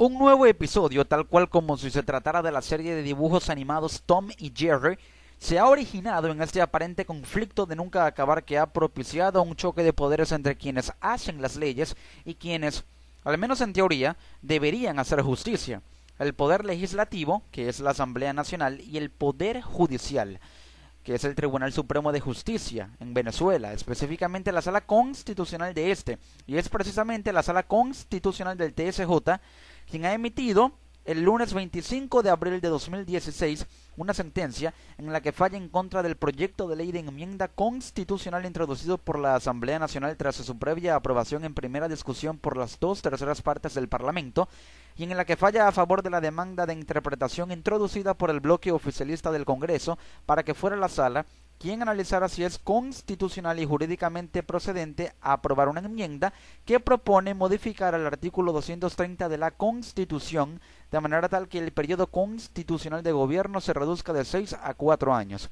Un nuevo episodio, tal cual como si se tratara de la serie de dibujos animados Tom y Jerry, se ha originado en este aparente conflicto de nunca acabar que ha propiciado un choque de poderes entre quienes hacen las leyes y quienes, al menos en teoría, deberían hacer justicia. El poder legislativo, que es la Asamblea Nacional, y el poder judicial, que es el Tribunal Supremo de Justicia en Venezuela, específicamente la Sala Constitucional de este, y es precisamente la Sala Constitucional del TSJ quien ha emitido el lunes 25 de abril de 2016 una sentencia en la que falla en contra del proyecto de ley de enmienda constitucional introducido por la Asamblea Nacional tras su previa aprobación en primera discusión por las 2/3 partes del Parlamento, y en la que falla a favor de la demanda de interpretación introducida por el bloque oficialista del Congreso para que fuera la Sala quien analizara si es constitucional y jurídicamente procedente a aprobar una enmienda que propone modificar el artículo 230 de la Constitución de manera tal que el periodo constitucional de gobierno se reduzca de 6 a 4 años.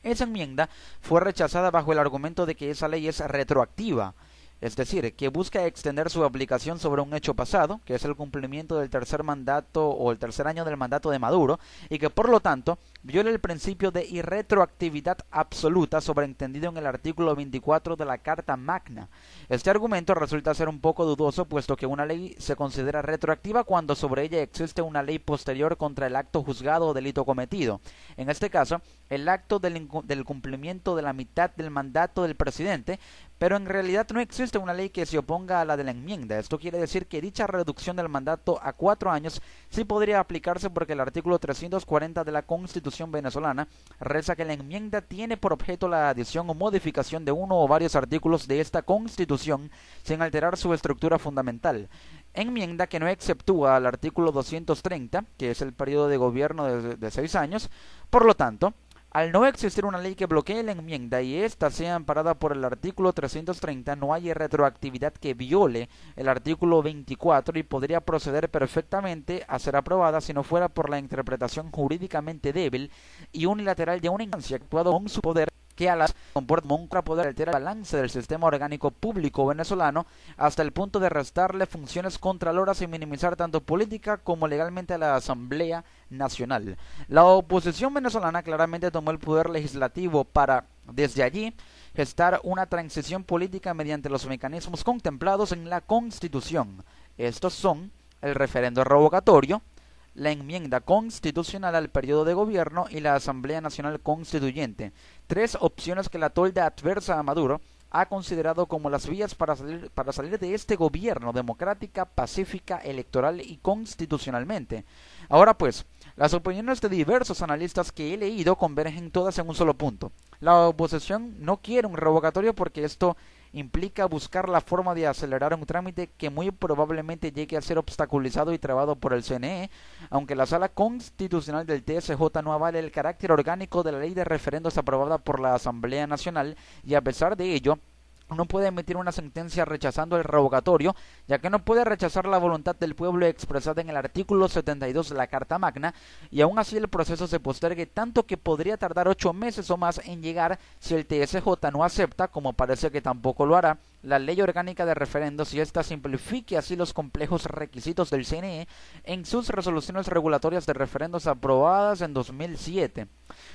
Esa enmienda fue rechazada bajo el argumento de que esa ley es retroactiva, es decir, que busca extender su aplicación sobre un hecho pasado, que es el cumplimiento del tercer mandato o el tercer año del mandato de Maduro, y que por lo tanto viola el principio de irretroactividad absoluta sobreentendido en el artículo 24 de la Carta Magna. Este argumento resulta ser un poco dudoso, puesto que una ley se considera retroactiva cuando sobre ella existe una ley posterior contra el acto juzgado o delito cometido. En este caso, el acto del cumplimiento de la mitad del mandato del presidente, pero en realidad no existe una ley que se oponga a la de la enmienda. Esto quiere decir que dicha reducción del mandato a 4 años sí podría aplicarse porque el artículo 340 de la Constitución venezolana reza que la enmienda tiene por objeto la adición o modificación de uno o varios artículos de esta Constitución sin alterar su estructura fundamental. Enmienda que no exceptúa al artículo 230, que es el periodo de gobierno de 6 años. Por lo tanto, al no existir una ley que bloquee la enmienda y ésta sea amparada por el artículo 330, no hay retroactividad que viole el artículo 24 y podría proceder perfectamente a ser aprobada si no fuera por la interpretación jurídicamente débil y unilateral de una instancia actuado con su poder que a las comporta como un poder altera el balance del sistema orgánico público venezolano hasta el punto de restarle funciones contraloras y minimizar tanto política como legalmente a la Asamblea Nacional. La oposición venezolana claramente tomó el poder legislativo para, desde allí, gestar una transición política mediante los mecanismos contemplados en la Constitución. Estos son el referendo revocatorio, la enmienda constitucional al periodo de gobierno y la Asamblea Nacional Constituyente, 3 opciones que la tolda adversa a Maduro ha considerado como las vías para salir de este gobierno democrática, pacífica, electoral y constitucionalmente. Ahora pues, las opiniones de diversos analistas que he leído convergen todas en un solo punto. La oposición no quiere un revocatorio porque esto implica buscar la forma de acelerar un trámite que muy probablemente llegue a ser obstaculizado y trabado por el CNE, aunque la Sala Constitucional del TSJ no avale el carácter orgánico de la ley de referendos aprobada por la Asamblea Nacional, y a pesar de ello, no puede emitir una sentencia rechazando el revocatorio, ya que no puede rechazar la voluntad del pueblo expresada en el artículo 72 de la Carta Magna, y aún así el proceso se postergue tanto que podría tardar 8 meses o más en llegar si el TSJ no acepta, como parece que tampoco lo hará, la ley orgánica de referendos y ésta simplifique así los complejos requisitos del CNE en sus resoluciones regulatorias de referendos aprobadas en 2007.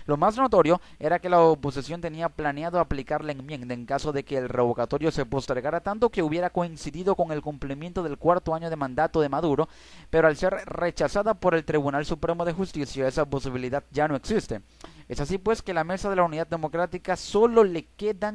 Lo más notorio era que la oposición tenía planeado aplicar la enmienda en caso de que el revocatorio se postergara tanto que hubiera coincidido con el cumplimiento del 4º año de mandato de Maduro, pero al ser rechazada por el Tribunal Supremo de Justicia esa posibilidad ya no existe. Es así pues que la Mesa de la Unidad Democrática solo le queda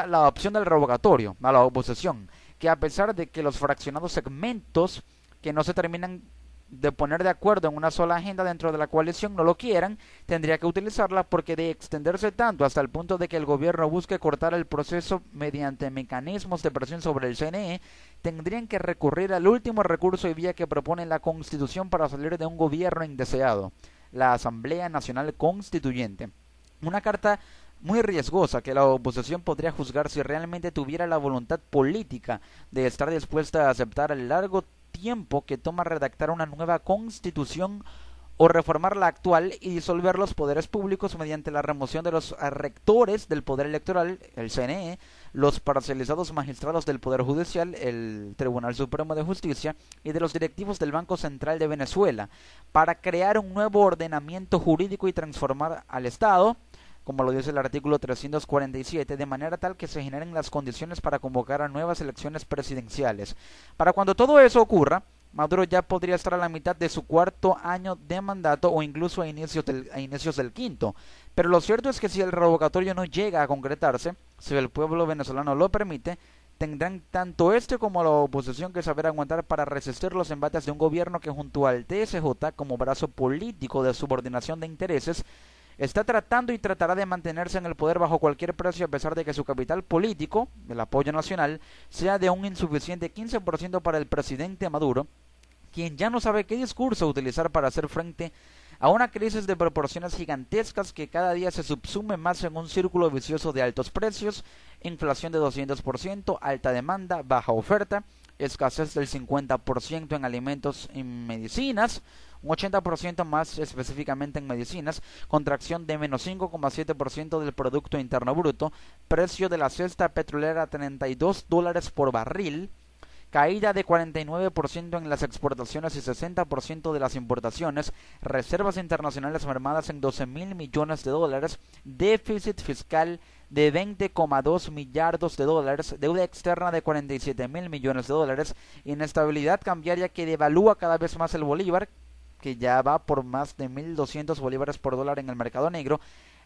la opción del revocatorio a la oposición, que a pesar de que los fraccionados segmentos que no se terminan de poner de acuerdo en una sola agenda dentro de la coalición no lo quieran, tendría que utilizarla porque de extenderse tanto hasta el punto de que el gobierno busque cortar el proceso mediante mecanismos de presión sobre el CNE, tendrían que recurrir al último recurso y vía que propone la Constitución para salir de un gobierno indeseado, la Asamblea Nacional Constituyente. Una carta muy riesgosa que la oposición podría juzgar si realmente tuviera la voluntad política de estar dispuesta a aceptar el largo tiempo que toma redactar una nueva constitución o reformar la actual y disolver los poderes públicos mediante la remoción de los rectores del Poder Electoral, el CNE, los parcializados magistrados del Poder Judicial, el Tribunal Supremo de Justicia, y de los directivos del Banco Central de Venezuela, para crear un nuevo ordenamiento jurídico y transformar al Estado, como lo dice el artículo 347, de manera tal que se generen las condiciones para convocar a nuevas elecciones presidenciales. Para cuando todo eso ocurra, Maduro ya podría estar a la mitad de su cuarto año de mandato o incluso a inicios del quinto. Pero lo cierto es que si el revocatorio no llega a concretarse, si el pueblo venezolano lo permite, tendrán tanto este como la oposición que saber aguantar para resistir los embates de un gobierno que junto al TSJ como brazo político de subordinación de intereses está tratando y tratará de mantenerse en el poder bajo cualquier precio a pesar de que su capital político, el apoyo nacional, sea de un insuficiente 15% para el presidente Maduro, quien ya no sabe qué discurso utilizar para hacer frente a una crisis de proporciones gigantescas que cada día se subsume más en un círculo vicioso de altos precios, inflación de 200%, alta demanda, baja oferta, escasez del 50% en alimentos y medicinas, un 80% más específicamente en medicinas, contracción de menos 5,7% del Producto Interno Bruto, precio de la cesta petrolera a $32 por barril, caída de 49% en las exportaciones y 60% de las importaciones, reservas internacionales mermadas en $12.000 millones, déficit fiscal de 20,2 millardos de dólares, deuda externa de 47.000 millones de dólares, inestabilidad cambiaria que devalúa cada vez más el bolívar, que ya va por más de 1.200 bolívares por dólar en el mercado negro,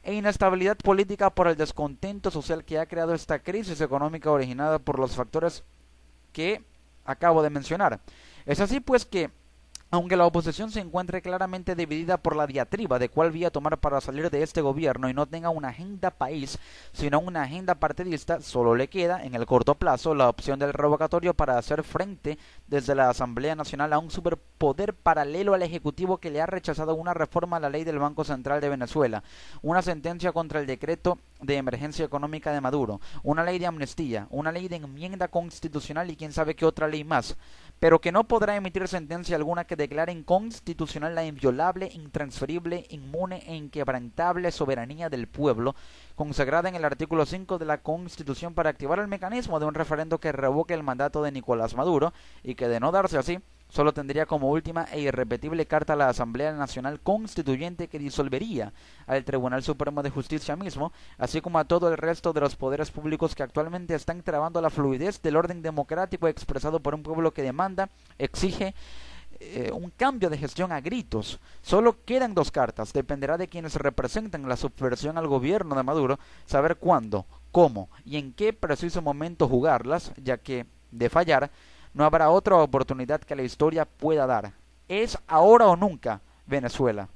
e inestabilidad política por el descontento social que ha creado esta crisis económica originada por los factores que acabo de mencionar. Es así pues que, aunque la oposición se encuentre claramente dividida por la diatriba de cuál vía tomar para salir de este gobierno y no tenga una agenda país, sino una agenda partidista, solo le queda, en el corto plazo, la opción del revocatorio para hacer frente desde la Asamblea Nacional a un superpoder paralelo al Ejecutivo que le ha rechazado una reforma a la ley del Banco Central de Venezuela, una sentencia contra el decreto de emergencia económica de Maduro, una ley de amnistía, una ley de enmienda constitucional y quién sabe qué otra ley más, pero que no podrá emitir sentencia alguna que declare inconstitucional la inviolable, intransferible, inmune e inquebrantable soberanía del pueblo, consagrada en el artículo 5 de la Constitución para activar el mecanismo de un referendo que revoque el mandato de Nicolás Maduro y que, de no darse así, solo tendría como última e irrepetible carta a la Asamblea Nacional Constituyente que disolvería al Tribunal Supremo de Justicia mismo, así como a todo el resto de los poderes públicos que actualmente están trabando la fluidez del orden democrático expresado por un pueblo que demanda, exige un cambio de gestión a gritos. Solo quedan dos cartas, dependerá de quienes representan la subversión al gobierno de Maduro, saber cuándo, cómo y en qué preciso momento jugarlas, ya que, de fallar, no habrá otra oportunidad que la historia pueda dar. Es ahora o nunca, Venezuela.